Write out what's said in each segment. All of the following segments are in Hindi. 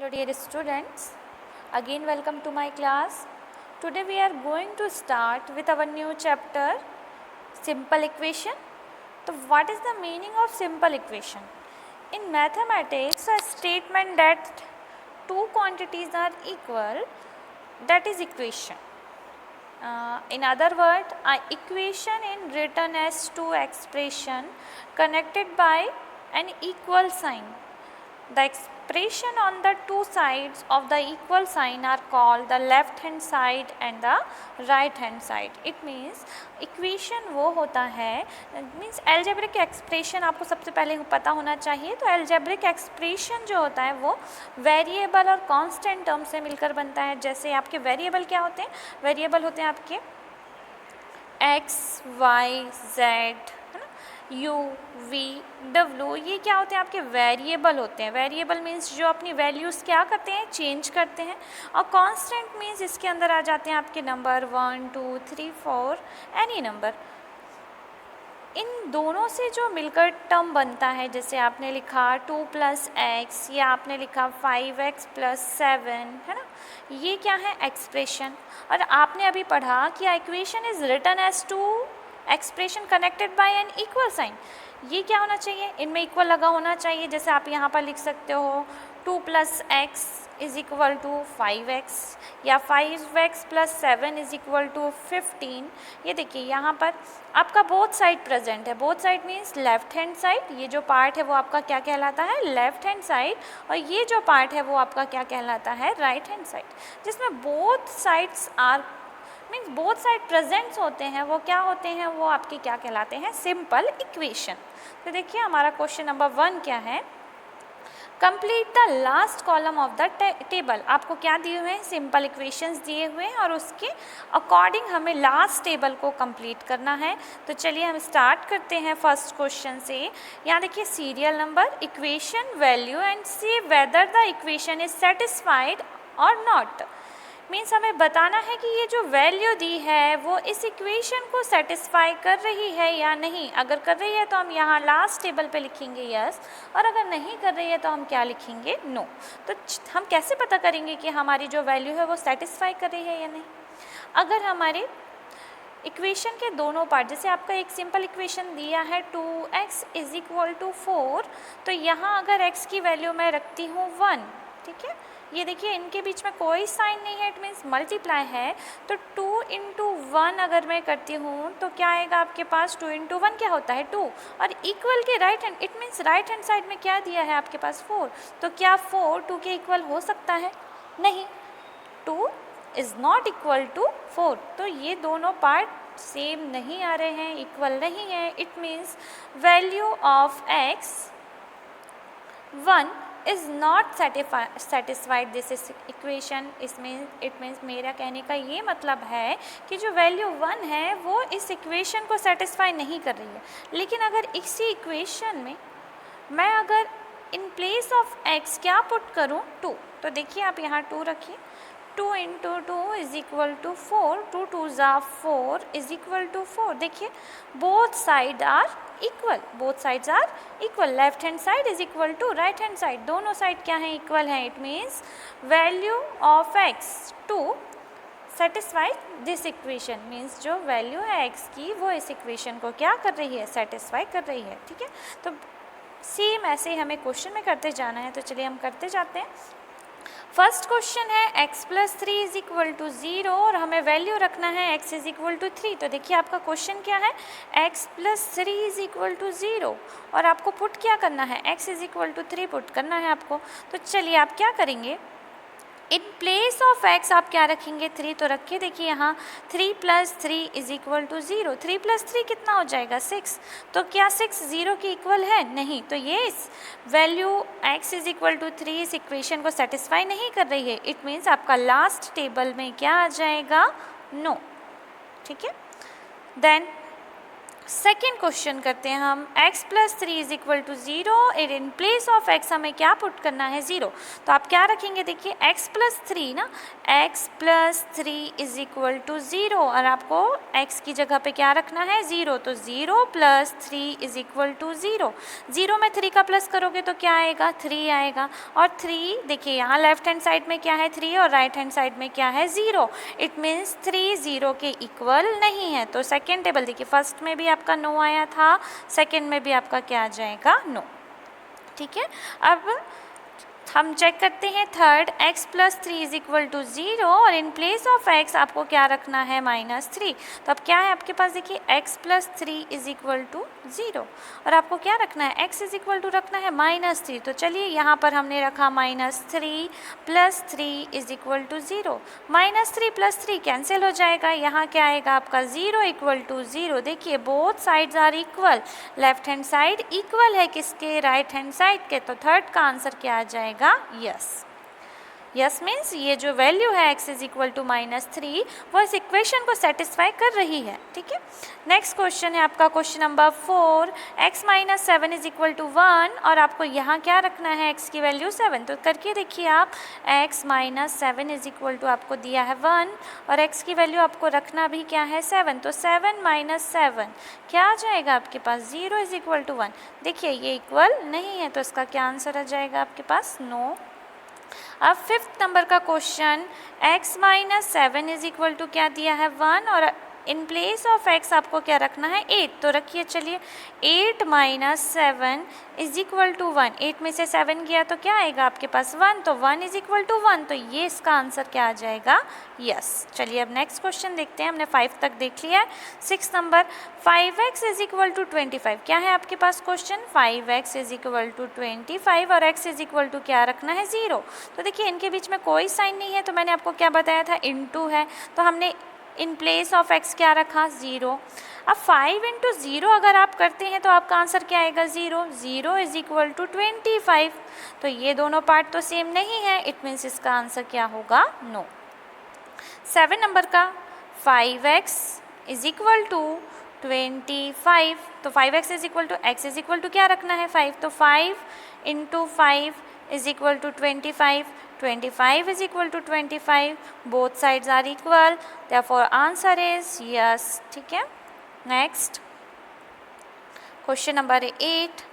Hello dear students, again welcome to my class. Today we are going to start with our new chapter simple equation. So what is the meaning of simple equation? In mathematics, a statement that two quantities are equal, that is equation. In other words, an equation is written as two expression connected by an equal sign. The expression on the two sides of the equal sign are called the left hand side and the right hand side. It means equation वो होता है, means algebraic expression आपको सबसे पहले पता होना चाहिए. तो algebraic expression जो होता है वो वेरिएबल और कांस्टेंट टर्म से मिलकर बनता है. जैसे आपके वेरिएबल क्या होते हैं? वेरिएबल होते हैं आपके x, y, z, u, v, w, ये क्या होते हैं? आपके वेरिएबल होते हैं. वेरिएबल मीन्स जो अपनी वैल्यूज़ क्या करते हैं? चेंज करते हैं. और कांस्टेंट मीन्स इसके अंदर आ जाते हैं आपके नंबर 1, 2, 3, 4 एनी नंबर. इन दोनों से जो मिलकर टर्म बनता है, जैसे आपने लिखा 2 + x या आपने लिखा 5x + 7, है ना, ये क्या है? एक्सप्रेशन. और आपने अभी पढ़ा कि equation is written as two expression connected by an equal sign. ये क्या होना चाहिए? इनमें इक्वल लगा होना चाहिए. जैसे आप यहाँ पर लिख सकते हो 2 + x = 5x या 5x + 7 = 15. ये देखिए यहाँ पर आपका बोथ साइड प्रेजेंट है. Both side means left hand side. ये जो पार्ट है वो आपका क्या कहलाता है? Left hand side. और ये जो पार्ट है वो आपका क्या कहलाता है? Right hand side. जिसमें both sides are means both side presents होते हैं, वो क्या होते हैं? वो आपके क्या कहलाते हैं? Simple equation. तो देखिए हमारा क्वेश्चन नंबर 1 क्या है? Complete the last column of the table. आपको क्या दिए हुए हैं? सिंपल इक्वेशंस दिए हुए हैं और उसके अकॉर्डिंग हमें लास्ट टेबल को कंप्लीट करना है. तो चलिए हम स्टार्ट करते हैं फर्स्ट क्वेश्चन से. यहाँ देखिए serial number, equation, value and see whether the equation is satisfied और नॉट. मीन्स हमें बताना है कि ये जो वैल्यू दी है वो इस इक्वेशन को सेटिस्फाई कर रही है या नहीं. अगर कर रही है तो हम यहाँ लास्ट टेबल पे लिखेंगे यस, और अगर नहीं कर रही है तो हम क्या लिखेंगे? नो. तो हम कैसे पता करेंगे कि हमारी जो वैल्यू है वो सेटिस्फाई कर रही है या नहीं? अगर हमारे इक्वेशन के दोनों पार्ट, जैसे आपका एक सिंपल इक्वेशन दिया है 2x = 4, तो यहाँ अगर x की वैल्यू मैं रखती हूँ 1, ठीक है, ये देखिए इनके बीच में कोई साइन नहीं है, इट मीन्स मल्टीप्लाई है. तो 2 × 1 अगर मैं करती हूँ तो क्या आएगा आपके पास? 2 × 1 क्या होता है? 2. और इक्वल के right hand, it means right hand side में क्या दिया है आपके पास? 4. तो क्या 4 2 के इक्वल हो सकता है? नहीं. 2 इज़ नॉट इक्वल टू 4. तो ये दोनों पार्ट सेम नहीं आ रहे हैं, इक्वल नहीं है. It means value of x 1 is not satisfied this is equation. इसमें इट मीन्स मेरा कहने का ये मतलब है कि जो वैल्यू 1 है वो इस इक्वेशन को सेटिस्फाई नहीं कर रही है. लेकिन अगर इसी इक्वेशन में मैं अगर इन प्लेस ऑफ x क्या पुट करूँ? 2. तो देखिए आप यहाँ 2 रखिए. 2 × 2 = 4. 2 2s are 4 = 4. देखिए both side are equal. Both sides are equal. Left hand side is equal to right hand side. दोनों साइड क्या है? इक्वल है. It means value of x to satisfy this equation. Means जो वैल्यू है x की वो इस इक्वेशन को क्या कर रही है? सेटिस्फाई कर रही है. ठीक है, तो सेम ऐसे ही हमें क्वेश्चन में करते जाना है. तो चलिए हम करते जाते हैं. फर्स्ट क्वेश्चन है x + 3 = 0 और हमें वैल्यू रखना है x = 3. तो देखिए आपका क्वेश्चन क्या है? x + 3 = 0 और आपको पुट क्या करना है? x = 3 पुट करना है आपको. तो चलिए आप क्या करेंगे? इन प्लेस ऑफ x आप क्या रखेंगे? 3. तो रखिए. देखिए यहाँ 3 + 3 = 0. 3 + 3 कितना हो जाएगा? 6. तो क्या 6 0 के इक्वल है? नहीं. तो ये इस वैल्यू x = 3 इस इक्वेशन को सेटिस्फाई नहीं कर रही है. इट मीन्स आपका लास्ट टेबल में क्या आ जाएगा? नो. ठीक है. देन सेकेंड क्वेश्चन करते हैं हम, x plus 3 is equal to 0 और इन प्लेस ऑफ x हमें क्या पुट करना है 0। तो आप क्या रखेंगे, देखिए x प्लस 3 ना, x plus 3 is equal to 0 और आपको x की जगह पे क्या रखना है 0। तो 0 प्लस 3 इज इक्वल टू 0। 0 में 3 का प्लस करोगे तो क्या आएगा 3 आएगा। और 3 देखिए यहाँ लेफ्ट हैंड साइड में क्या है 3 और राइट हैंड साइड में क्या है 0। इट मीन्स 3 0 के इक्वल नहीं है। तो सेकेंड टेबल देखिए, फर्स्ट में भी आपका नो आया था, सेकेंड में भी आपका क्या आ जाएगा नो। ठीक है, अब हम चेक करते हैं third, x plus 3 is equal to 0 और इन प्लेस ऑफ x आपको क्या रखना है -3। तो अब क्या है आपके पास, देखिए x plus 3 is equal to 0 और आपको क्या रखना है x इज इक्वल टू रखना है -3। तो चलिए यहाँ पर हमने रखा -3 plus 3 is equal to 0। -3 plus 3 cancel हो जाएगा, यहाँ क्या आएगा आपका 0 इक्वल टू 0। देखिए both sides are equal, left hand side equal है किसके, राइट हैंड साइड के। तो थर्ड का आंसर क्या आ जाएगा यस। यस मीन्स ये जो वैल्यू है x इज इक्वल टू -3 वो इस इक्वेशन को सेटिस्फाई कर रही है। ठीक है, नेक्स्ट क्वेश्चन है आपका question number 4, x minus 7 is equal to 1 और आपको यहाँ क्या रखना है x की वैल्यू 7। तो करके देखिए आप, x minus 7 is equal to आपको दिया है 1 और x की वैल्यू आपको रखना भी क्या है 7। तो 7 माइनस 7 क्या आ जाएगा आपके पास 0 इज इक्वल टू 1। देखिए ये इक्वल नहीं है तो इसका क्या आंसर आ जाएगा आपके पास नो। अब फिफ्थ नंबर का question, x minus 7 is equal to क्या दिया है 1 और इन प्लेस ऑफ x आपको क्या रखना है 8। तो रखिए चलिए 8 माइनस 7 इज इक्वल टू 1। 8 में से 7 गया तो क्या आएगा आपके पास 1। तो 1 इज इक्वल टू 1, तो ये इसका आंसर क्या आ जाएगा यस। चलिए अब नेक्स्ट क्वेश्चन देखते हैं, हमने 5 तक देख लिया है। 6 number, 5x is equal to 25। क्या है आपके पास question, 5x is equal to 25 और x इज इक्वल टू क्या रखना है 0। तो देखिए इनके बीच में कोई साइन नहीं है, तो मैंने आपको क्या बताया था इनटू है, तो हमने इन प्लेस ऑफ x क्या रखा 0। अब 5 इंटू 0 अगर आप करते हैं तो आपका आंसर क्या आएगा 0। 0 इज इक्वल टू 25। तो ये दोनों पार्ट तो सेम नहीं है, इट मीन्स इसका आंसर क्या होगा नो। 7 नंबर का, 5x इज इक्वल टू 25। तो 5x is equal to x is equal to क्या रखना है 5। तो 5 into 5 is equal to 25। 25 is equal to 25. Both sides are equal. Therefore, answer is yes. ठीक है. Next, question number 8.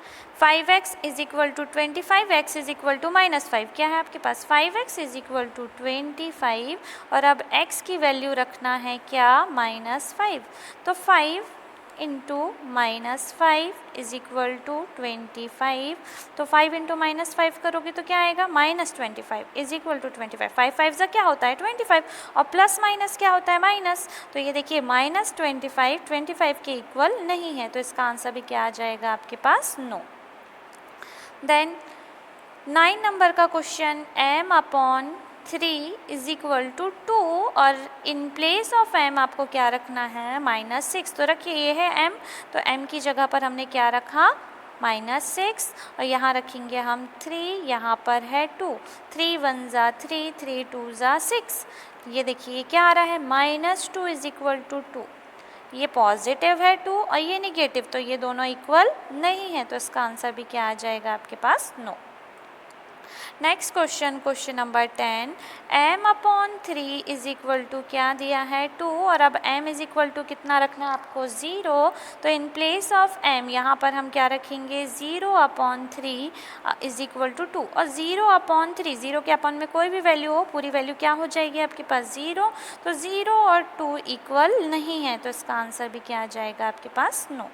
5x is equal to 25. X is equal to -5. क्या है आपके पास 5x is equal to 25 और अब x की वैल्यू रखना है क्या -5। तो 5 इंटू -5 इज इक्वल टू 25। तो 5 इंटू -5 करोगे तो क्या आएगा -25 इज इक्वल टू 25। 5 5 क्या होता है 25 और प्लस माइनस क्या होता है माइनस। तो ये देखिए -25 25 के इक्वल नहीं है, तो इसका आंसर भी क्या आ जाएगा आपके पास नो। देन 9 नंबर का question, m/3 is equal to 2 और इन प्लेस ऑफ m आपको क्या रखना है -6। तो रखिए ये है m, तो m की जगह पर हमने क्या रखा -6 और यहाँ रखेंगे हम 3, यहाँ पर है 2। 3 1 ज़ा 3, 3 2 ज़ा 6। ये देखिए क्या आ रहा है -2 इज इक्वल टू 2। ये पॉजिटिव है 2 और ये निगेटिव, तो ये दोनों इक्वल नहीं है, तो इसका आंसर भी क्या आ जाएगा आपके पास नो। Next question, question number 10, m/3 is equal to क्या दिया है 2 और अब m इज इक्वल टू कितना रखना है आपको 0। तो इन प्लेस ऑफ m यहाँ पर हम क्या रखेंगे 0/3 इज इक्वल टू 2 और 0/3, 0 के अपॉन में कोई भी वैल्यू हो पूरी वैल्यू क्या हो जाएगी आपके पास 0। तो 0 और 2 इक्वल नहीं है, तो इसका आंसर भी क्या आ जाएगा आपके पास नो।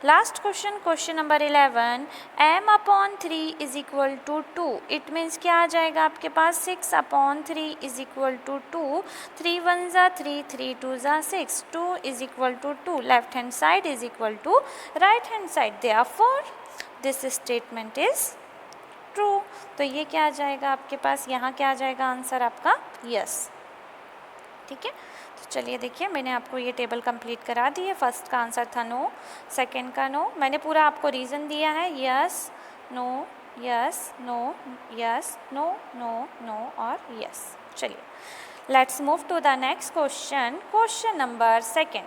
Last question, question number 11, m/3 is equal to 2। It means क्या आ जाएगा आपके पास 6/3 इज इक्वल टू 2। 3 1 ज़ा 3, 3 2 ज़ा 6, 2 is equal to 2। Left hand side is equal to right hand side, therefore this statement is true. तो ये क्या आ जाएगा आपके पास, यहाँ क्या आ जाएगा आंसर आपका यस। ठीक है, तो चलिए देखिए मैंने आपको ये टेबल कंप्लीट करा दी है। फर्स्ट का आंसर था नो, सेकंड का नो, मैंने पूरा आपको रीज़न दिया है yes no yes no yes no no no और यस। चलिए let's move to the next question, question number 2।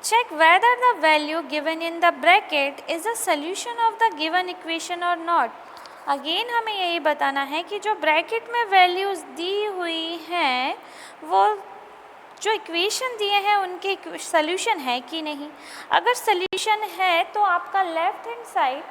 check whether the value given in the bracket is a solution of the given equation or not. Again हमें यही बताना है कि जो ब्रैकेट में वैल्यूज़ दी हुई हैं वो जो इक्वेशन दिए हैं उनके सॉल्यूशन है कि नहीं. अगर सॉल्यूशन है तो आपका left hand side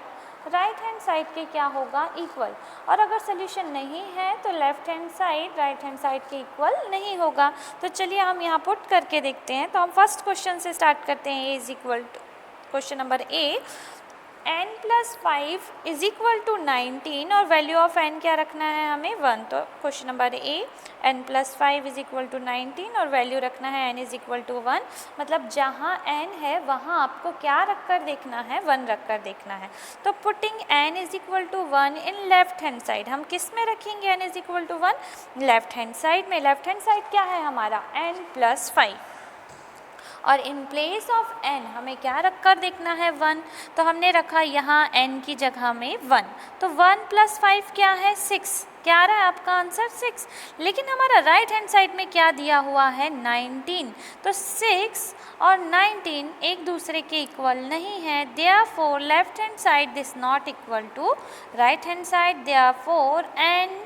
right hand side के क्या होगा, इक्वल. और अगर सोल्यूशन नहीं है तो left hand side right hand side के इक्वल नहीं होगा. तो चलिए हम यहाँ पुट करके देखते हैं. तो हम फर्स्ट क्वेश्चन से स्टार्ट करते हैं. A is equal to question number A, n + 5 is equal to 19 और वैल्यू ऑफ n क्या रखना है हमें 1. तो question number A n + 5 is equal to 19 और वैल्यू रखना है n इज इक्वल टू 1. मतलब जहाँ n है वहाँ आपको क्या रख कर देखना है, 1 रख कर देखना है. तो putting n is equal to 1 in left hand side, हम किस में रखेंगे n is equal to 1, left hand side में. लेफ्ट हैंड साइड क्या है हमारा n + 5 और इन प्लेस ऑफ n हमें क्या रख कर देखना है 1. तो हमने रखा यहाँ n की जगह में 1. तो 1 + 5 क्या है 6. क्या आ रहा है आपका आंसर 6. लेकिन हमारा राइट हैंड साइड में क्या दिया हुआ है 19. तो 6 और 19 एक दूसरे के इक्वल नहीं है. Therefore left hand this is not equal to right hand side. Therefore n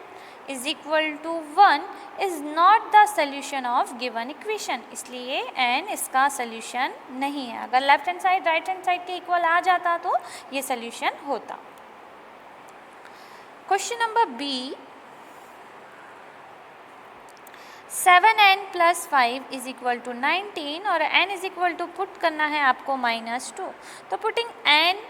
is equal to 1 is not the solution of given equation. इसलिए n इसका सोल्यूशन नहीं है. अगर left hand side right hand side के इक्वल आ जाता तो ये सोल्यूशन होता. Question number B, 7n + 5 is equal to 19 और n is equal to put करना है आपको -2. तो putting n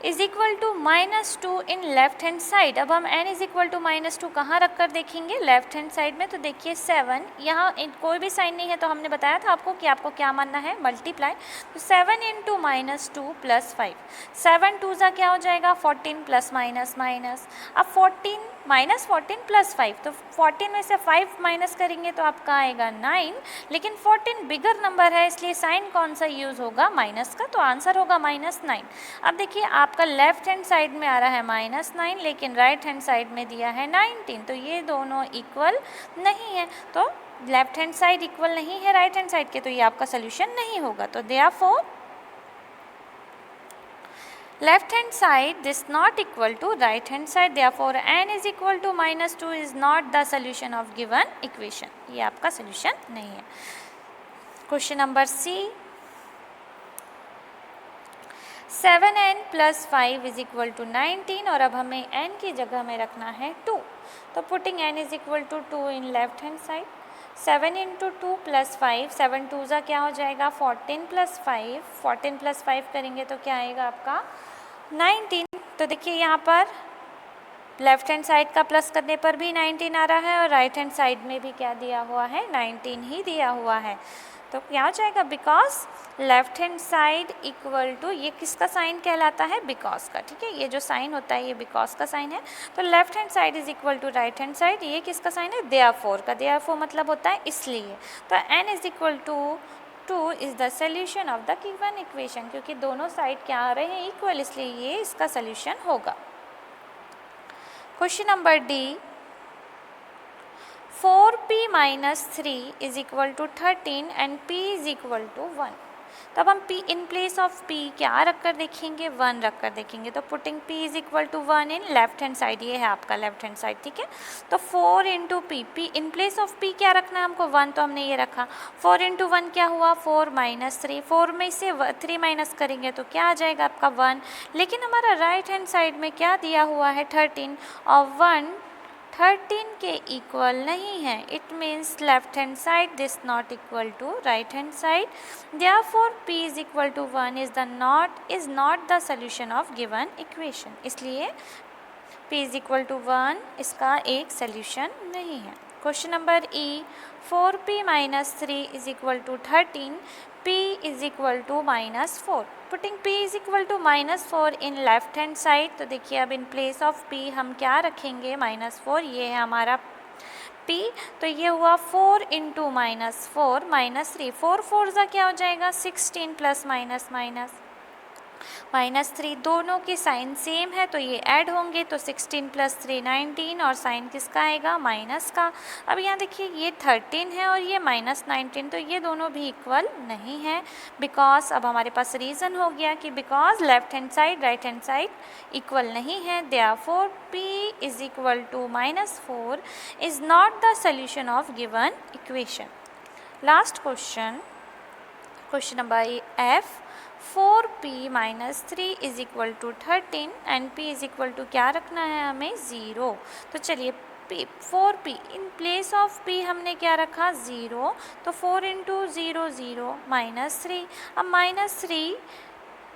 is equal to -2 in left hand side. अब हम n इज इक्वल टू -2 कहाँ रख कर देखेंगे, लेफ्ट हैंड साइड में. तो देखिए 7 यहाँ कोई भी साइन नहीं है तो हमने बताया था आपको कि आपको क्या मानना है, मल्टीप्लाई. तो 7 × -2 + 5, 7 2 ज़ा क्या हो जाएगा 14 प्लस माइनस माइनस. अब 14 + 5, तो 14 में से 5 माइनस करेंगे तो आपका आएगा 9. लेकिन 14 बिगर नंबर है इसलिए साइन कौन सा यूज़ होगा, माइनस का. तो आंसर होगा -9. अब देखिए आपका लेफ्ट हैंड साइड में आ रहा है -9 लेकिन राइट हैंड साइड में दिया है 19. तो ये दोनों इक्वल नहीं है. तो लेफ्ट हैंड साइड इक्वल नहीं है राइट हैंड साइड के, तो ये आपका सोल्यूशन नहीं होगा. तो therefore left hand side this not equal to right hand side. therefore n is equal to -2 is not the solution of given equation. ये आपका solution नहीं है. Question number C, 7n + 5 is equal to 19 और अब हमें n की जगह में रखना है 2. तो putting n is equal to 2 in left hand side. 7 × 2 + 5, 7 2 ज़ा क्या हो जाएगा 14 + 5, 14 + 5 करेंगे तो क्या आएगा आपका 19. तो देखिए यहाँ पर लेफ्ट हैंड साइड का प्लस करने पर भी 19 आ रहा है और राइट हैंड साइड में भी क्या दिया हुआ है 19 ही दिया हुआ है. तो क्या हो जाएगा, because left hand side equal to, ये किसका साइन कहलाता है, बिकॉज का. ठीक है, ये जो साइन होता है ये बिकॉज का साइन है. तो left hand side is equal to right hand side, ये किसका साइन है, देयरफॉर का. देयरफॉर मतलब होता है इसलिए. तो n is equal to 2 is the solution of the given equation. क्योंकि दोनों साइड क्या आ रहे हैं इक्वल, इसलिए ये इसका सोल्यूशन होगा. Question number D, 4p - 3 is equal to 13 and p is equal to 1. तब हम p in place of p क्या रख कर देखेंगे, 1 रख कर देखेंगे. तो putting p is equal to 1 in left hand side, ये है आपका लेफ्ट हैंड साइड. ठीक है, तो 4 × p, p in place of p क्या रखना है हमको 1, तो हमने ये रखा. 4 × 1 क्या हुआ 4 - 3, 4 में से 3 माइनस करेंगे तो क्या आ जाएगा आपका 1. लेकिन हमारा राइट हैंड साइड में क्या दिया हुआ है 13 और 1 13 के इक्वल नहीं है. It means left hand side this not equal to right hand side. Therefore p is equal to 1 is not the solution of given equation. इसलिए p इज इक्वल टू 1 इसका एक सोल्यूशन नहीं है. Question number E, 4p - 3 is equal to 13, p is equal to -4. Putting p is equal to -4 in left hand side. तो देखिए अब इन प्लेस ऑफ p हम क्या रखेंगे -4, ये है हमारा p. तो ये हुआ 4 × -4 -3, 4 4 ज़ा क्या हो जाएगा 16 प्लस माइनस माइनस. -3 दोनों के साइन सेम है तो ये ऐड होंगे, तो 16 + 3 19 और साइन किसका आएगा, माइनस का। अब यहाँ देखिए ये 13 है और ये -19, तो ये दोनों भी इक्वल नहीं है, बिकॉज अब हमारे पास रीज़न हो गया कि because left hand side right hand side equal नहीं है, therefore p = -4 is not the solution of given equation. Last question number F, 4p - 3 = 13 and p = क्या रखना है हमें, 0। तो चलिए 4p in place of p हमने क्या रखा, 0, तो 4 × 0 0 -3। अब -3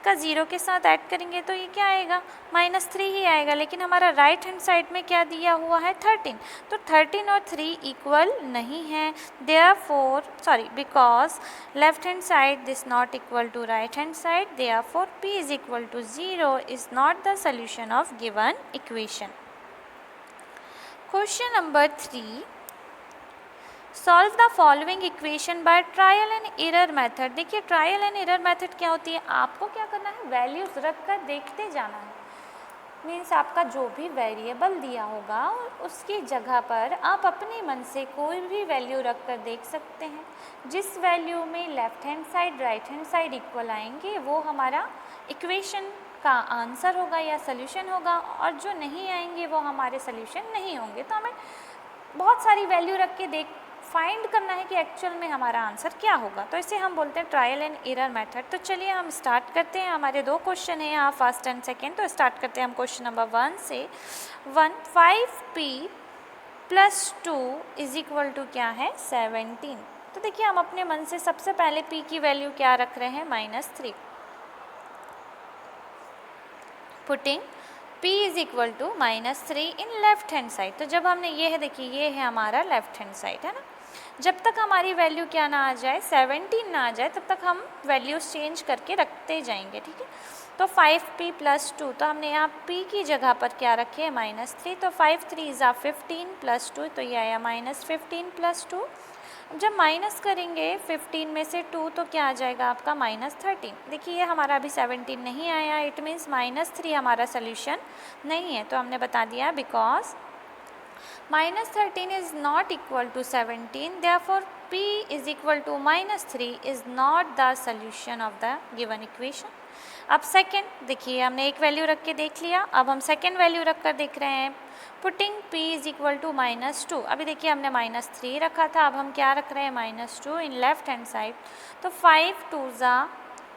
का 0 के साथ ऐड करेंगे तो ये क्या आएगा, -3 ही आएगा, लेकिन हमारा राइट हैंड साइड में क्या दिया हुआ है, 13, तो 13 और 3 इक्वल नहीं है, because left hand side this not equal to right hand side, therefore p = 0 is not the solution of given equation. Question number 3, solve the following equation by trial and error method. देखिए ट्रायल एंड एरर मेथड क्या होती है, आपको क्या करना है, वैल्यूज़ रख कर देखते जाना है। मीन्स आपका जो भी वेरिएबल दिया होगा उसकी जगह पर आप अपने मन से कोई भी वैल्यू रख कर देख सकते हैं। जिस वैल्यू में left hand side right hand side equal आएंगे वो हमारा इक्वेशन का आंसर होगा या सोल्यूशन होगा, और जो नहीं आएंगे वो हमारे सोल्यूशन नहीं होंगे। तो हमें बहुत सारी वैल्यू रख के फाइंड करना है कि एक्चुअल में हमारा आंसर क्या होगा, तो इसे हम बोलते हैं ट्रायल एंड एरर मेथड। तो चलिए हम स्टार्ट करते हैं, हमारे 2 क्वेश्चन हैं यहाँ, फर्स्ट एंड सेकेंड। तो स्टार्ट करते हैं हम क्वेश्चन नंबर 1 से। 5p + 2 = क्या है, 17। तो देखिए हम अपने मन से सबसे पहले p की वैल्यू क्या रख रहे हैं, -3, पुटिंग p = -3 इन लेफ्ट हैंड साइड। तो जब हमने ये है, देखिए ये है हमारा लेफ्ट हैंड साइड, है ना। जब तक हमारी वैल्यू क्या ना आ जाए, 17 ना आ जाए, तब तक हम वैल्यूज़ चेंज करके रखते जाएंगे, ठीक है। तो 5p + 2, तो हमने यहाँ p की जगह पर क्या रखे है, -3, तो 5 3 = 15 + 2, तो ये आया -15 + 2। जब माइनस करेंगे 15 में से 2 तो क्या आ जाएगा आपका, -13। देखिए ये हमारा अभी 17 नहीं आया, इट मीन्स -3 हमारा सोल्यूशन नहीं है। तो हमने बता दिया because -13 is not equal to 17, therefore p = -3 is not the solution of the given equation. अब सेकेंड, देखिए हमने एक वैल्यू रख के देख लिया, अब हम सेकेंड वैल्यू रख कर देख रहे हैं, पुटिंग p = -2। अभी देखिए हमने -3 रखा था, अब हम क्या रख रहे हैं, -2 इन लेफ्ट हैंड साइड। तो 5 2 =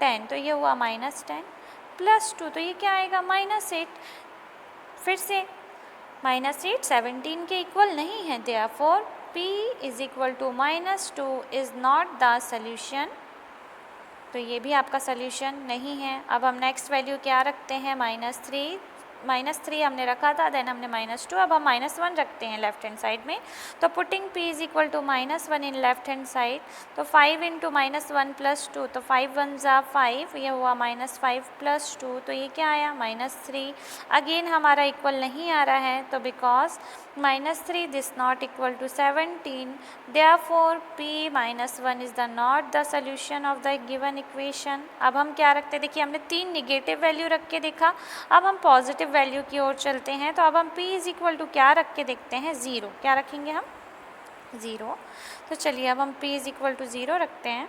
10, तो ये हुआ -10 + 2, तो ये क्या आएगा, -8। फिर से -8 17 के इक्वल नहीं है, therefore p = -2 is not the solution. तो ये भी आपका सोल्यूशन नहीं है। अब हम नेक्स्ट वैल्यू क्या रखते हैं, -3 हमने रखा था, देन हमने -2, अब हम -1 रखते हैं लेफ्ट हैंड साइड में। तो putting p = -1 in left hand side, तो 5 × -1 + 2, तो 5 1 = 5, ये हुआ -5 + 2, तो ये क्या आया, -3। अगेन हमारा इक्वल नहीं आ रहा है, तो because -3 this not equal to 17, therefore p -1 is the not the solution of the given equation. अब हम क्या रखते हैं, देखिए हमने 3 निगेटिव वैल्यू रख के देखा, अब हम पॉजिटिव वैल्यू की ओर चलते हैं। तो अब हम p = क्या रख के देखते हैं, 0। क्या रखेंगे हम, 0। तो चलिए अब हम p = 0 रखते हैं।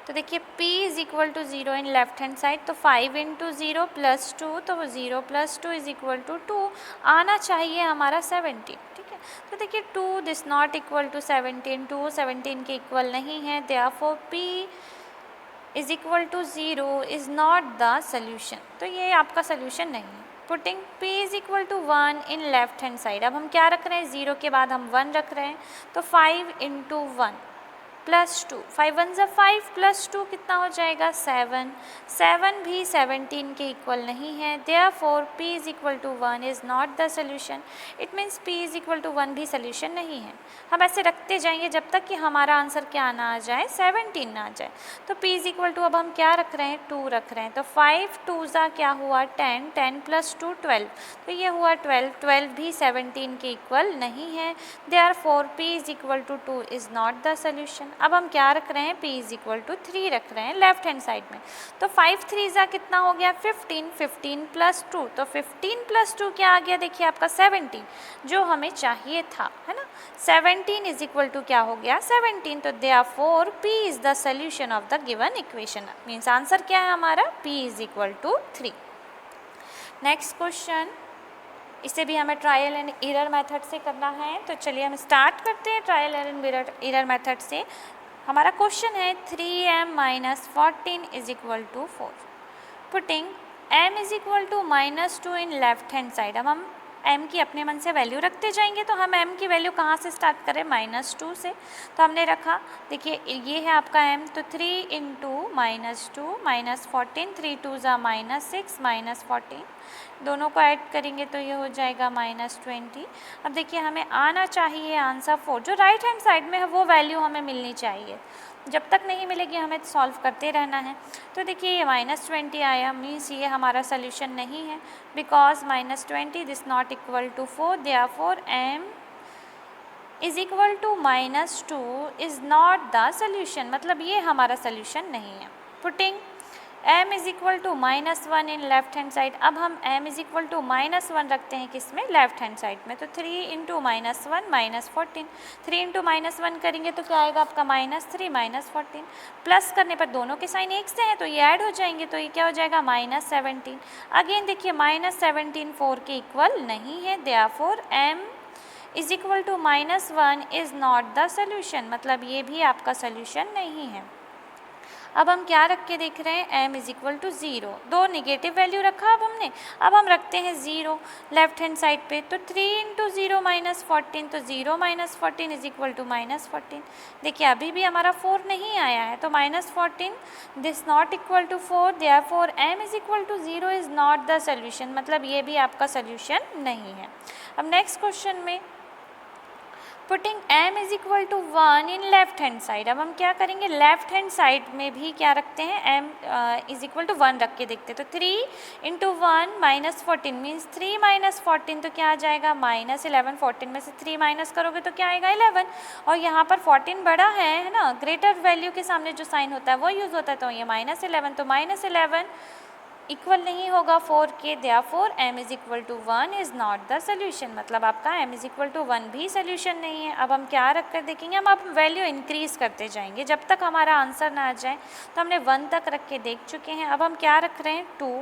तो देखिए p = 0 इन लेफ्ट हैंड साइड, तो 5 × 0 + 2, तो 0 + 2 = 2 आना चाहिए हमारा 17, ठीक है। तो देखिए 2 दिस नॉट इक्वल टू 17, 2 17 के इक्वल नहीं है, therefore p = 0 is not the solution. तो ये आपका सोल्यूशन नहीं है। Putting p = 1 in left hand side, अब हम क्या रख रहे हैं, 0 के बाद हम 1 रख रहे हैं, तो 5 × 1 + 2, 5 1 = 5 + 2 कितना हो जाएगा, 7। 7 भी 17 के इक्वल नहीं है, therefore p = 1 is not the solution. It means p = 1 भी सोल्यूशन नहीं है। हम ऐसे रखते जाएंगे जब तक कि हमारा आंसर क्या ना आ जाए, 17 ना आ जाए। तो p = अब हम क्या रख रहे हैं, 2 रख रहे हैं, तो 5 2 = क्या हुआ, 10, 10 + 2 12, तो ये हुआ 12, 12 भी 17 के इक्वल नहीं है, therefore p = 2 is not the solution. अब हम क्या रख रहे हैं, p इज इक्वल टू 3 रख रहे हैं लेफ्ट हैंड साइड में। तो 5 3 ज़ा कितना हो गया 15, 15 प्लस 2, तो 15 प्लस 2 क्या आ गया देखिए आपका 17, जो हमें चाहिए था, है ना। 17 इज इक्वल टू क्या हो गया 17, तो therefore p is the solution of the given equation, means answer क्या है हमारा p is equal to 3। Next question, इसे भी हमें ट्रायल एंड एरर मेथड से करना है, तो चलिए हम स्टार्ट करते हैं ट्रायल एंड एरर मेथड से। हमारा क्वेश्चन है 3m minus 14 is equal to 4, putting m is equal to -2 in left hand side. अब हम m की अपने मन से वैल्यू रखते जाएंगे, तो हम m की वैल्यू कहाँ से स्टार्ट करें, -2 से। तो हमने रखा, देखिए ये है आपका m, तो 3 इंटू -2 -14, 3 2 ज़ा -6 -14, दोनों को ऐड करेंगे तो ये हो जाएगा -20। अब देखिए हमें आना चाहिए आंसर 4, जो राइट हैंड साइड में है वो वैल्यू हमें मिलनी चाहिए, जब तक नहीं मिलेगी हमें सॉल्व करते रहना है। तो देखिए ये -20 आया, मीन्स ये हमारा सोल्यूशन नहीं है, because -20 this not equal to 4, therefore m is equal to -2 is not the solution, मतलब ये हमारा सोल्यूशन नहीं है। Putting m is equal to -1 in left hand side. अब हम m इज इक्वल टू -1 रखते हैं किस में, लेफ्ट हैंड साइड में। तो 3 इंटू -1 -14, 3 इंटू -1 करेंगे तो क्या आएगा आपका -3 -14, प्लस करने पर दोनों के साइन एक से हैं तो ये ऐड हो जाएंगे, तो ये क्या हो जाएगा -17। अगेन देखिए -17 4 के इक्वल नहीं है, therefore m is equal to -1 is not the solution, मतलब ये भी आपका सोल्यूशन नहीं है। अब हम क्या रख के देख रहे हैं, m इज इक्वल टू 0, दो निगेटिव वैल्यू रखा अब हमने, अब हम रखते हैं 0 लेफ्ट हैंड साइड पे। तो 3 इंटू 0 -14, तो 0 -14 इज इक्वल टू -14। देखिए अभी भी हमारा 4 नहीं आया है, तो -14 this not equal to 4, therefore m is equal to 0 is not the solution, मतलब ये भी आपका सोल्यूशन नहीं है। अब नेक्स्ट क्वेश्चन में putting m is equal to 1 in left hand side. अब हम क्या करेंगे, लेफ्ट हैंड साइड में भी क्या रखते हैं, m इज इक्वल टू 1 रख के देखते हैं। तो 3 इंटू 1 -14 मीन्स 3 -14, तो क्या आ जाएगा -11। 14 में से 3 माइनस करोगे तो क्या आएगा 11, और यहाँ पर 14 बड़ा है ना, ग्रेटर वैल्यू के सामने जो साइन होता है वो यूज़ होता है, तो ये -11, तो -11 इक्वल नहीं होगा 4 के, therefore m is equal to 1 is not the solution, मतलब आपका m इज इक्वल टू 1 भी सोल्यूशन नहीं है। अब हम क्या रख कर देखेंगे, हम अब वैल्यू इंक्रीज़ करते जाएंगे जब तक हमारा आंसर ना आ जाए। तो हमने 1 तक रख के देख चुके हैं, अब हम क्या रख रहे हैं 2,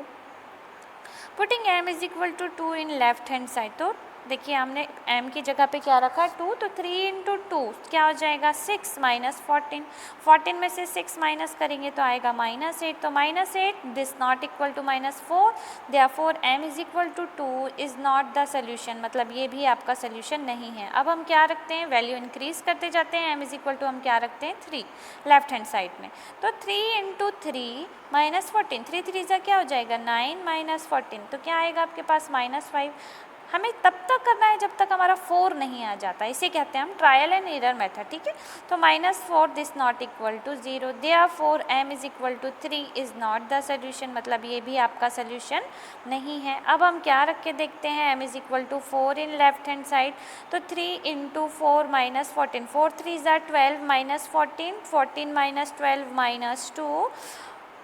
putting m is equal to 2 in left hand side. तो देखिए हमने m की जगह पे क्या रखा 2, तो 3 इंटू 2 क्या हो जाएगा 6 -14, 14 में से 6 माइनस करेंगे तो आएगा -8, तो -8 this not equal to -4, therefore m is equal to 2 is not the solution, मतलब ये भी आपका सोल्यूशन नहीं है। अब हम क्या रखते हैं, वैल्यू इंक्रीज़ करते जाते हैं, m इज इक्वल टू हम क्या रखते हैं 3 लेफ्ट हैंड साइड में। तो 3 इंटू 3 -14, 3 3 ज़ा क्या हो जाएगा 9 -14, तो क्या आएगा आपके पास -5। हमें तब तक करना है जब तक हमारा 4 नहीं आ जाता, इसे कहते हैं हम ट्रायल एंड एरर मेथड, ठीक है। तो -4 this not equal to 0, therefore m is equal to 3 is not the solution, मतलब ये भी आपका सोल्यूशन नहीं है। अब हम क्या रख के देखते हैं, m is equal to 4 in left hand side. तो 3 इंटू 4 -14, 4 3 ज़ा 12 -14, 14 -12 -2,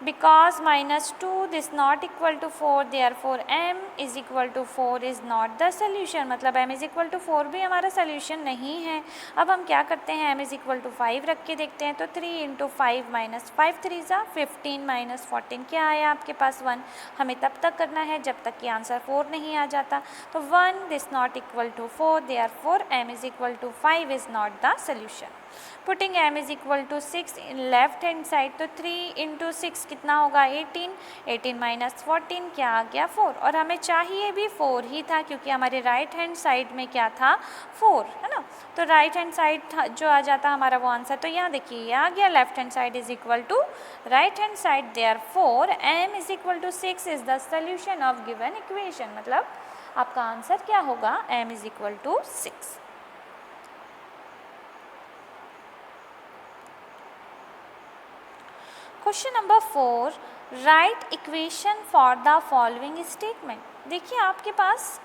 because -2 this not equal to 4, therefore m is equal to 4 is not the solution, मतलब m is equal to 4 भी हमारा सोल्यूशन नहीं है। अब हम क्या करते हैं, m is equal to 5 रख के देखते हैं। तो 3 इंटू 5 -5 3 ज़ा 15 -14 क्या आया आपके पास 1। हमें तब तक करना है जब तक कि आंसर 4 नहीं आ जाता। तो 1 this not equal to 4, therefore m is equal to 5 is not the solution। Putting m is equal to 6 in left hand side. तो 3 इंटू 6 कितना होगा 18, 18 -14 क्या आ गया 4, और हमें चाहिए भी 4 ही था क्योंकि हमारे राइट हैंड साइड में क्या था 4, है ना। तो राइट हैंड साइड जो आ जाता हमारा वो आंसर। तो यहाँ देखिए ये आ गया left hand side is equal to right hand side, therefore m is equal to 6 is the solution of given equation, मतलब आपका आंसर क्या होगा m is equal to 6। Question number 4, write equation for the following statement. देखिए आपके पास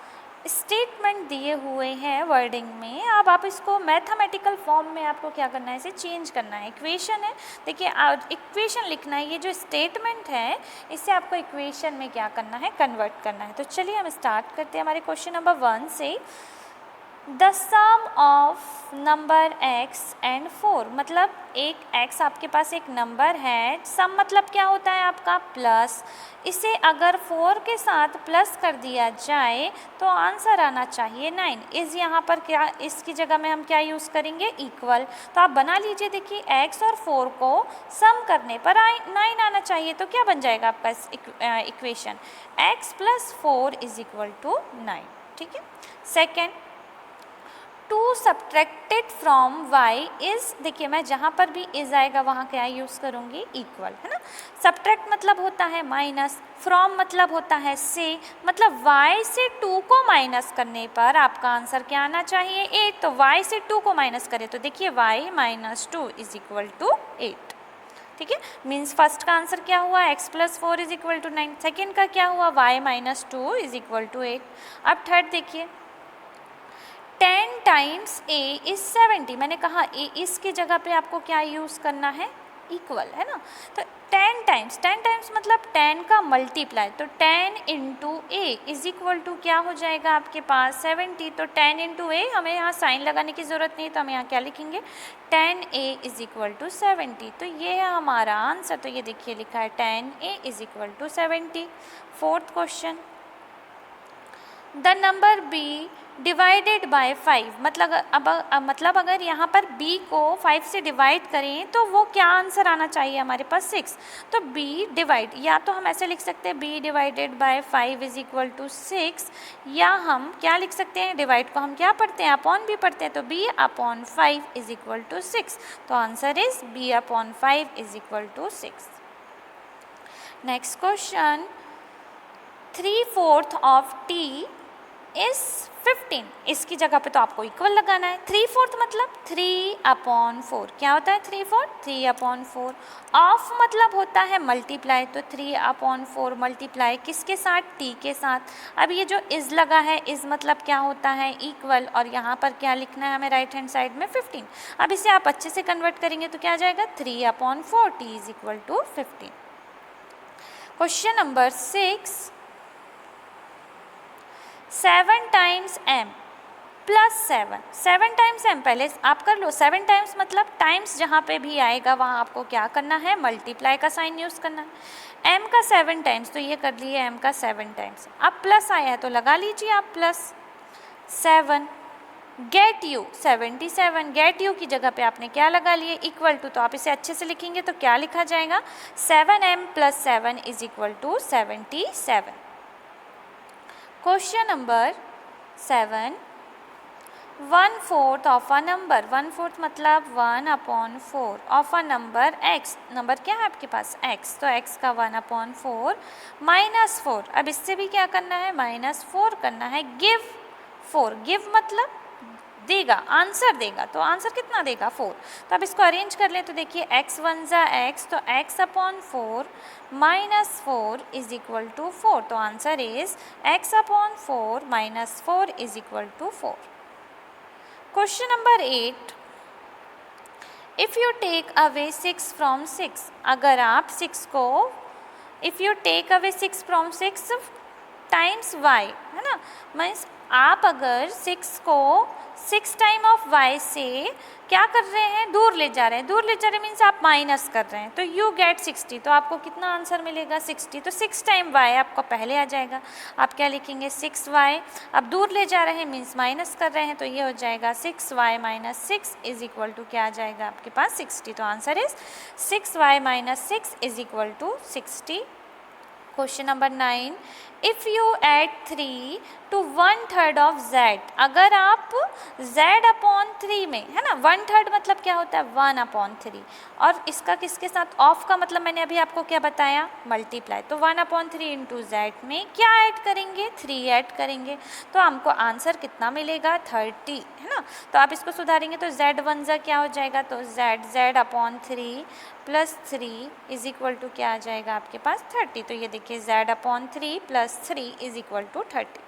स्टेटमेंट दिए हुए हैं वर्डिंग में, अब आप इसको मैथमेटिकल फॉर्म में आपको क्या करना है, इसे चेंज करना है। इक्वेशन है, देखिए इक्वेशन लिखना है, ये जो स्टेटमेंट है इसे आपको इक्वेशन में क्या करना है, कन्वर्ट करना है। तो चलिए हम स्टार्ट करते हैं हमारे क्वेश्चन नंबर 1 से। The sum of number x and 4, मतलब एक x आपके पास एक नंबर है, सम मतलब क्या होता है आपका प्लस, इसे अगर 4 के साथ प्लस कर दिया जाए तो आंसर आना चाहिए 9। इस यहाँ पर क्या, इसकी जगह में हम क्या यूज़ करेंगे, इक्वल। तो आप बना लीजिए, देखिए x और 4 को सम करने पर 9 आना चाहिए, तो क्या बन जाएगा आपका इक्वेशन, x + 4 = 9। ठीक है। Second, 2 subtracted from y is, देखिए मैं जहाँ पर भी इज़ आएगा वहाँ क्या यूज़ करूँगी, इक्वल, है ना। सब्ट्रैक्ट मतलब होता है माइनस, फ्रॉम मतलब होता है से, मतलब y से 2 को माइनस करने पर आपका आंसर क्या आना चाहिए, 8। तो y से 2 को माइनस करें तो देखिए y - 2 = 8। ठीक है, मीन्स फर्स्ट का आंसर क्या हुआ, x + 4 = 9। सेकेंड का क्या हुआ, y - 2 = 8। अब थर्ड देखिए, 10 टाइम्स a इज 70, मैंने कहा a इसकी जगह पे आपको क्या यूज़ करना है, इक्वल, है ना। तो 10 टाइम्स मतलब 10 का मल्टीप्लाई, तो 10 × a = क्या हो जाएगा आपके पास 70। तो 10 × a, हमें यहाँ साइन लगाने की ज़रूरत नहीं, तो हम यहाँ क्या लिखेंगे, 10a = 70। तो ये है हमारा आंसर। तो ये देखिए लिखा है 10a = 70। Fourth question, the number b divided by 5, मतलब अगर यहाँ पर b को 5 से डिवाइड करें तो वो क्या आंसर आना चाहिए हमारे पास, 6। तो b डिवाइड, या तो हम ऐसे लिख सकते हैं b डिवाइडेड बाय 5 = 6, या हम क्या लिख सकते हैं, डिवाइड को हम क्या पढ़ते हैं, अपॉन भी पढ़ते हैं, तो b/5 = 6। तो answer is b/5 = 6। Next question, 3/4 of t is 15, इसकी जगह पे तो आपको इक्वल लगाना है। 3/4 मतलब 3/4, क्या होता है 3/4, 3/4। ऑफ मतलब होता है मल्टीप्लाई, तो 3/4 मल्टीप्लाई किसके साथ, t के साथ। अब ये जो इज लगा है, इज मतलब क्या होता है, इक्वल, और यहाँ पर क्या लिखना है हमें, राइट हैंड साइड में 15। अब इसे आप अच्छे से कन्वर्ट करेंगे तो क्या आ जाएगा, 3/4, t = 15। Question number 6, 7 times m + 7, 7 times m, पहले आप कर लो, 7 टाइम्स मतलब टाइम्स जहाँ पे भी आएगा वहाँ आपको क्या करना है, मल्टीप्लाई का साइन यूज़ करना है। m का 7 टाइम्स, तो ये कर लिए m का 7 टाइम्स। अब प्लस आया है तो लगा लीजिए आप +7। गेट यू 77, गेट यू की जगह पे आपने क्या लगा लिए, इक्वल टू, तो आप इसे अच्छे से लिखेंगे तो क्या लिखा जाएगा, 7m + 7 = 77। Question number 7, 1/4 of a number, 1/4 मतलब 1/4 of a number x, number क्या है आपके पास, x, तो x का 1/4 -4। अब इससे भी क्या करना है, -4 करना है। गिव 4, गिव मतलब देगा, आंसर देगा, तो आंसर कितना देगा, 4। तो अब इसको अरेंज कर लें तो देखिए x 1 ज़ा x, तो x/4 -4 = 4, तो answer is x/4 -4 = 4। Question number 8, if you take away 6 from 6, अगर आप 6 को, if you take away 6 from 6 times y, है ना, मीन्स आप अगर 6 को 6 टाइम ऑफ y से क्या कर रहे हैं, दूर ले जा रहे हैं, दूर ले जा रहे हैं मीन्स आप माइनस कर रहे हैं, तो यू गेट 60, तो आपको कितना आंसर मिलेगा, 60। तो 6 टाइम y आपको पहले आ जाएगा, आप क्या लिखेंगे, 6y। अब दूर ले जा रहे हैं मीन्स माइनस कर रहे हैं, तो ये हो जाएगा 6y - 6 = क्या आ जाएगा आपके पास, 60। तो answer is 6y - 6 = 60। Question number 9, if you add 3 to 1/3 of z, अगर आप z/3 में, है ना, 1/3 मतलब क्या होता है, 1/3, और इसका किसके साथ, ऑफ का मतलब मैंने अभी आपको क्या बताया, मल्टीप्लाई, तो 1/3 × z में क्या ऐड करेंगे, 3 ऐड करेंगे, तो हमको आंसर कितना मिलेगा, 30, है ना। तो आप इसको सुधारेंगे तो z1 ज़ा क्या हो जाएगा, तो z/3 + 3 = क्या आ जाएगा आपके पास, 30। तो ये देखिए z/3 + 3 = 30।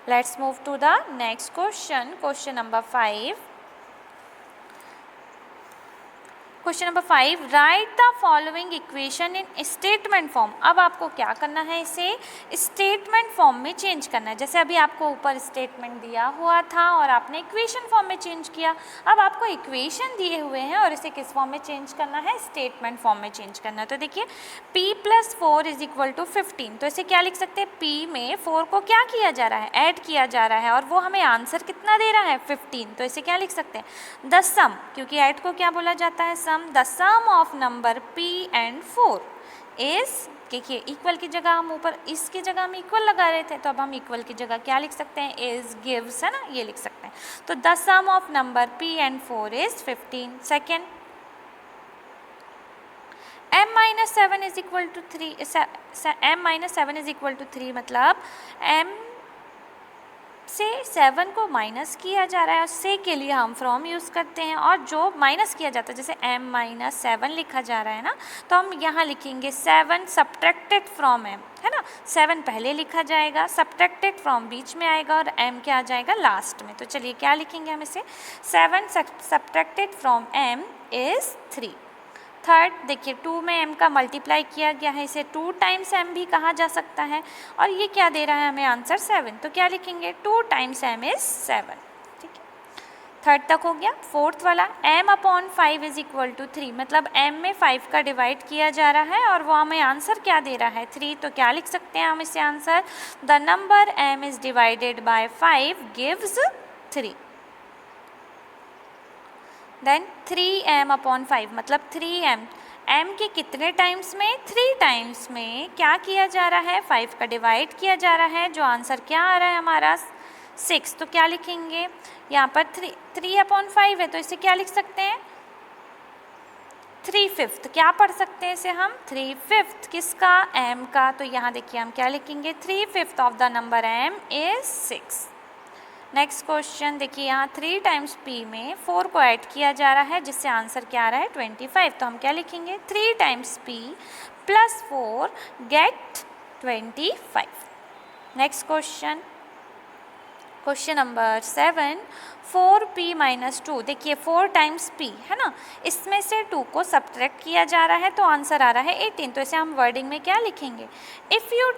Let's move to the next question. Question number 5. Question number 5, right the following equation in statement form. अब आपको क्या करना है, इसे स्टेटमेंट फॉर्म में चेंज करना है। जैसे अभी आपको ऊपर स्टेटमेंट दिया हुआ था और आपने इक्वेशन फॉर्म में चेंज किया, अब आपको इक्वेशन दिए हुए हैं और इसे किस फॉर्म में चेंज करना है, स्टेटमेंट फॉर्म में चेंज करना है। तो देखिए p + 4 = 15, तो इसे क्या लिख सकते हैं, p में 4 को क्या किया जा रहा है, ऐड किया जा रहा है और वो हमें आंसर कितना दे रहा है, 15। तो इसे क्या लिख सकते हैं, द सम, क्योंकि ऐड को क्या बोला जाता है, the sum of number p and 4 is, देखिए इक्वल की जगह हम ऊपर इसकी जगह हम इक्वल लगा रहे थे, तो अब हम इक्वल की जगह क्या लिख सकते हैं, इज गिव्स, है ना, ये लिख सकते हैं। तो the sum of number p and 4 is 15। Second, m - 7 = 3, m - 7 = 3 मतलब m से 7 को माइनस किया जा रहा है, से के लिए हम फ्रॉम यूज़ करते हैं, और जो माइनस किया जाता है जैसे m - 7 लिखा जा रहा है ना, तो हम यहाँ लिखेंगे 7 सब्ट्रैक्टेड फ्रॉम m, है ना, 7 पहले लिखा जाएगा, सब्ट्रैक्टेड फ्रॉम बीच में आएगा और m क्या आ जाएगा, लास्ट में। तो चलिए क्या लिखेंगे हम इसे, 7 subtracted from m is 3। Third, देखिए 2 में m का मल्टीप्लाई किया गया है, इसे 2 टाइम्स m भी कहा जा सकता है, और ये क्या दे रहा है हमें आंसर 7, तो क्या लिखेंगे, 2 टाइम्स m इज 7। ठीक है, थर्ड तक हो गया। फोर्थ वाला, m/5 = 3 मतलब m में 5 का डिवाइड किया जा रहा है और वो हमें आंसर क्या दे रहा है, 3। तो क्या लिख सकते हैं हम इसे answer, the number m is divided by 5 gives 3। Then 3m/5 मतलब 3m, m के कितने टाइम्स में, 3 टाइम्स में क्या किया जा रहा है, 5 का डिवाइड किया जा रहा है, जो आंसर क्या आ रहा है हमारा 6। तो क्या लिखेंगे यहाँ पर, 3/5 है, तो इसे क्या लिख सकते हैं, 3/5। क्या पढ़ सकते हैं इसे हम, 3/5 किसका, m का। तो यहाँ देखिए हम क्या लिखेंगे, 3/5 of the number m is 6। Next question देखिए, यहाँ 3 टाइम्स p में 4 को ऐड किया जा रहा है, जिससे आंसर क्या आ रहा है, 25। तो हम क्या लिखेंगे, 3 times p + 4 get 25। Next question, question number 7, 4p - 2, देखिए 4 टाइम्स p है ना, इसमें से 2 को सब्ट्रैक्ट किया जा रहा है, तो आंसर आ रहा है 18। तो इसे हम वर्डिंग में क्या लिखेंगे, if you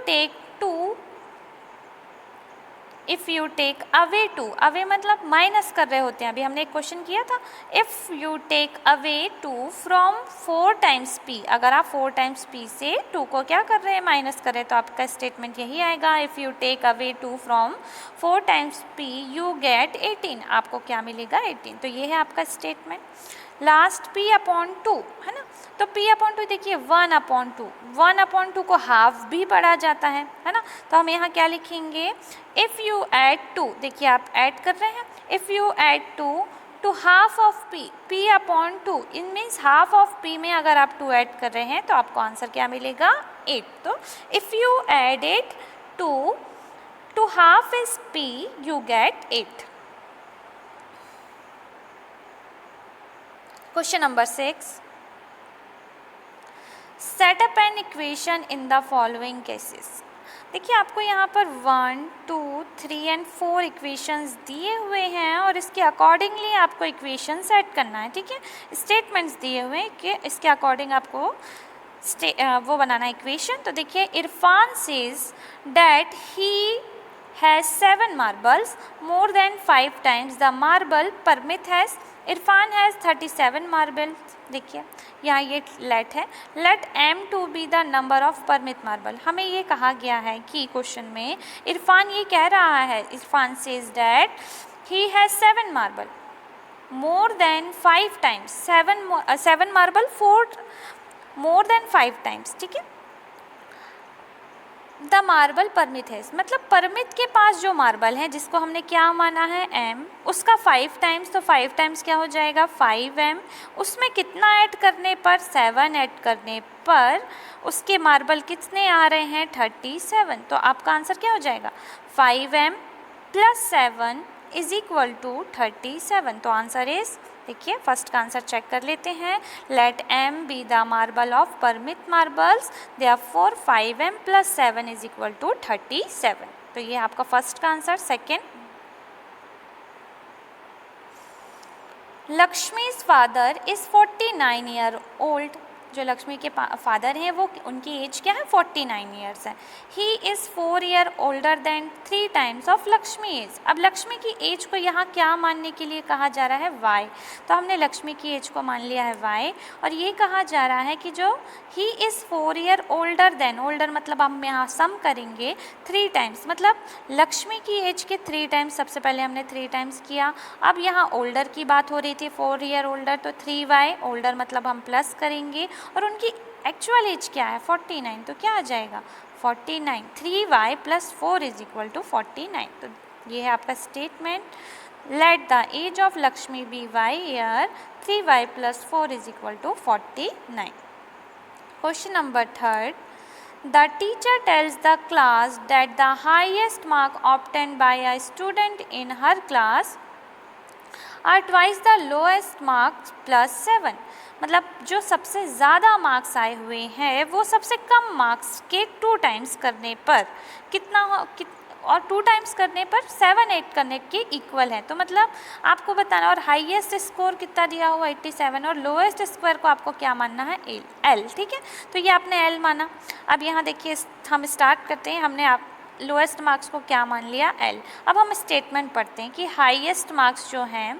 take away 2, away मतलब माइनस कर रहे होते हैं, अभी हमने एक क्वेश्चन किया था, if you take away 2 from 4 times p, अगर आप 4 टाइम्स p से 2 को क्या कर रहे हैं, माइनस कर रहे हैं, तो आपका स्टेटमेंट यही आएगा, if you take away 2 from 4 times p you get 18, आपको क्या मिलेगा, 18। तो ये है आपका स्टेटमेंट। लास्ट p/2 है ना, तो p/2 देखिए 1/2, 1/2 को हाफ भी पढ़ा जाता है ना, तो हम यहाँ क्या लिखेंगे, इफ़ यू ऐड 2, देखिए आप ऐड कर रहे हैं, if you add 2 to half of p/2, in means half of p में अगर आप 2 ऐड कर रहे हैं तो आपको आंसर क्या मिलेगा, 8। तो if you add it to half is p you get 8। Question number 6, set up an equation in the following cases. देखिए आपको यहाँ पर 1, 2, 3 एंड 4 इक्वेशंस दिए हुए हैं और इसके अकॉर्डिंगली आपको इक्वेशन सेट करना है। ठीक है, स्टेटमेंट्स दिए हुए हैं कि इसके अकॉर्डिंग आपको वो बनाना है इक्वेशन। तो देखिए, Irfan says that he has 7 marbles more than 5 times the marble Parmit has, Irfan has 37 marbles. देखिए यहाँ ये लेट है, let m to be the number of Parmit marble. हमें ये कहा गया है कि क्वेश्चन में इरफान ये कह रहा है, Irfan says that he has 7 marble more than 5 times, 7 marble 4 more than 5 times. ठीक है, द मार्बल परमिट है, मतलब परमिट के पास जो मार्बल है जिसको हमने क्या माना है m, उसका 5 टाइम्स, तो 5 टाइम्स क्या हो जाएगा 5m, उसमें कितना ऐड करने पर, 7 ऐड करने पर उसके मार्बल कितने आ रहे हैं 37। तो आपका आंसर क्या हो जाएगा 5m + 7 = 37। तो आंसर इज, देखिए फर्स्ट का आंसर चेक कर लेते हैं, let m be the marble of Parmit marbles, therefore 5m + 7 = 37। तो ये आपका फर्स्ट का answer. Second, Lakshmi's father is 49 year old. जो लक्ष्मी के फादर हैं वो उनकी एज क्या है, 49 ईयर्स है। He is 4 year older than 3 times of Lakshmi age. अब लक्ष्मी की एज को यहाँ क्या मानने के लिए कहा जा रहा है, वाई। तो हमने लक्ष्मी की एज को मान लिया है वाई, और ये कहा जा रहा है कि जो ही is 4 year older then, older मतलब हम यहाँ सम करेंगे 3 टाइम्स, मतलब लक्ष्मी की एज के 3 टाइम्स। सबसे पहले हमने 3 टाइम्स किया। अब यहाँ ओल्डर की बात हो रही थी, 4 ईयर ओल्डर, तो 3y ओल्डर मतलब हम प्लस करेंगे, और उनकी एक्चुअल एज क्या है 49, तो क्या आ जाएगा 49, 3y + 4 = 49। तो ये है आपका statement, let the age of Lakshmi be y year, 3y + 4 = 49। Question number third, the teacher tells the class that the highest mark obtained by a student in her class are twice the lowest marks + 7। मतलब जो सबसे ज़्यादा मार्क्स आए हुए हैं वो सबसे कम मार्क्स के 2 टाइम्स करने पर कितना और 2 टाइम्स करने पर 7 8 करने के इक्वल है। तो मतलब आपको बताना, और हाईएस्ट स्कोर कितना दिया हुआ 87, और लोएस्ट स्क्वायर को आपको क्या मानना है, एल। ठीक है, तो ये आपने एल माना। अब यहाँ देखिए हम स्टार्ट करते हैं। हमने आप लोएस्ट मार्क्स को क्या मान लिया, एल। अब हम स्टेटमेंट पढ़ते हैं कि हाईएस्ट मार्क्स जो हैं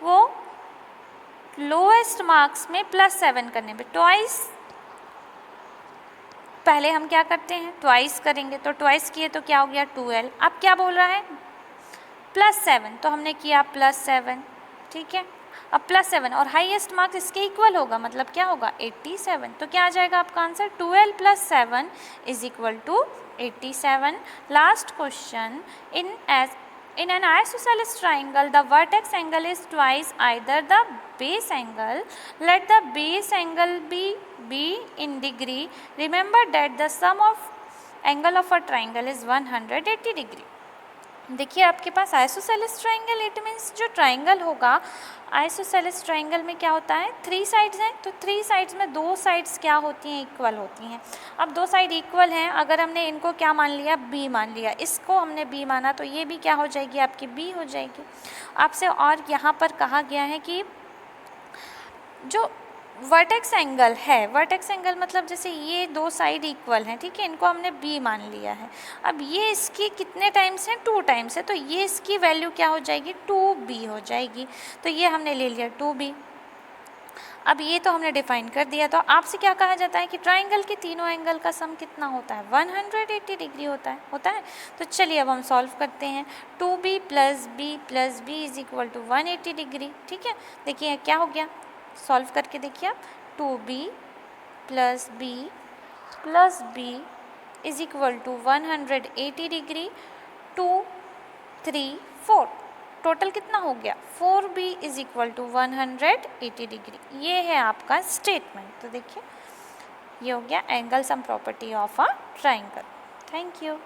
वो लोएस्ट मार्क्स में +7 करने पे ट्वाइस, पहले हम क्या करते हैं ट्वाइस करेंगे, तो ट्वाइस किए तो क्या हो गया 2l। अब क्या बोल रहा है +7, तो हमने किया +7। ठीक है, अब +7 और हाईएस्ट मार्क्स इसके इक्वल होगा, मतलब क्या होगा 87। तो क्या आ जाएगा आपका answer, 12 + 7 = 87। Last question, in an isosceles triangle the vertex angle is twice either the base angle. Let the base angle be in degree. Remember that the sum of angle of a triangle is 180 degree. देखिए आपके पास आइसोसेलेस ट्राइंगल, इट मीन्स जो ट्राइंगल होगा आइसोसेलेस ट्राइंगल में क्या होता है 3 साइड्स हैं, तो 3 साइड्स में 2 साइड्स क्या होती हैं, इक्वल होती हैं। अब 2 साइड इक्वल हैं, अगर हमने इनको क्या मान लिया, बी मान लिया, इसको हमने बी माना, तो ये भी क्या हो जाएगी आपकी बी हो जाएगी आपसे। और यहाँ पर कहा गया है कि जो वर्टेक्स एंगल है, वर्टेक्स एंगल मतलब जैसे ये 2 साइड इक्वल हैं, ठीक है, इनको हमने b मान लिया है। अब ये इसकी कितने टाइम्स हैं, 2 टाइम्स है, तो ये इसकी वैल्यू क्या हो जाएगी 2b हो जाएगी। तो ये हमने ले लिया 2b। अब ये तो हमने डिफाइन कर दिया। तो आपसे क्या कहा जाता है कि ट्राइंगल के तीनों एंगल का सम कितना होता है, 180 डिग्री होता है। तो चलिए अब हम सॉल्व करते हैं। 2b + b + b = 180 degree. ठीक है, देखिए क्या हो गया, सॉल्व करके देखिए आप, 2b + b + b = 180 degree, 2 3 4, total कितना हो गया 4b = 180 डिग्री। ये है आपका स्टेटमेंट। तो देखिए ये हो गया angle sum property of a triangle. Thank you.